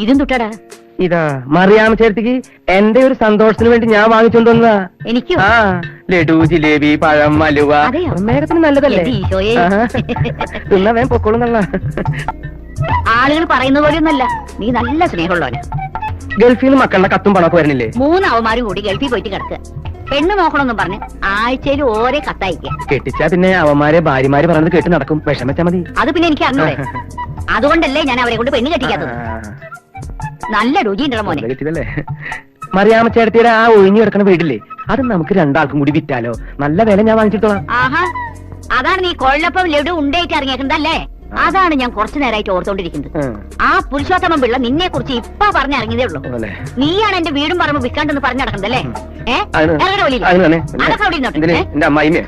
ഇതും തൊട്ടടാ. ഇതാ മറിയാമ്മ ചേർത്തിക്ക് എന്റെ ഒരു സന്തോഷത്തിന് വേണ്ടി ഞാൻ വാങ്ങിച്ചോണ്ടുവന്നതാ. എനിക്കോ? ആ ലഡു, ജിലേബി, പഴം, അലുവ. അതെയോ? മേഘത്തിന് നല്ലതല്ലേ? എന്റെ ഈശോയെ. തിന്നാ വേഗം പൊക്കോളുന്നുള്ള. ആളുകൾ പറയുന്ന പോലെയൊന്നല്ല, നീ നല്ല സ്നേഹമുള്ളവന്. ഗൾഫിൽ നിന്ന് മക്കളുടെ കത്തും പണമൊക്കെ വരുന്നില്ലേ? 3 അവന്മാരും കൂടി ഗൾഫിൽ പോയിട്ട് കിടക്കുക. പെണ്ണ് നോക്കണമെന്നും പറഞ്ഞ് ആഴ്ചയിൽ ഓരോ കത്തയക്കുക. കെട്ടിച്ചാ പിന്നെ അവന്മാരെ ഭാര്യമാര് പറയുന്നത് കേട്ട് നടക്കും. വിഷമിച്ചാ മതി. അത് പിന്നെ എനിക്ക് അറിഞ്ഞൂടെ. അതുകൊണ്ടല്ലേ ഞാൻ അവരെ കൊണ്ട് പെണ്ണ് കെട്ടിക്കാത്തത്. നല്ല രുചിയുണ്ടല്ലോ മോനെ. കിട്ടിയതല്ലേ? മറിയാമ്മ ചേട്ടത്തിയുടെ ആ ഒഴിഞ്ഞു കിടക്കുന്ന വീടില്ലേ, അത് നമുക്ക് 2 ആൾക്കും കൂടി വിറ്റാലോ? നല്ല വില ഞാൻ വാങ്ങിച്ചിട്ടോളാം. ആഹാ, അതാണ് നീ കൊള്ളപ്പം ലഡു ഉണ്ടായിട്ട് ഇറങ്ങിയേക്കുന്നതല്ലേ? അതാണ് ഞാൻ കുറച്ചു നേരമായിട്ട് ഓർത്തോണ്ടിരിക്കുന്നത്. ആ പുരുഷോത്തമൻ പിള്ള നിന്നെ കുറിച്ച് ഇപ്പൊ പറഞ്ഞിറങ്ങിയതേ ഉള്ളൂ. നീയാണ് എന്റെ വീടും പറമ്പ് വിൽക്കാണ്ടെന്ന് പറഞ്ഞു നടക്കുന്നതല്ലേ? അതൊക്കെ അവിടെ അതൊക്കെ അവിടെ എന്റെ അമ്മായിമേ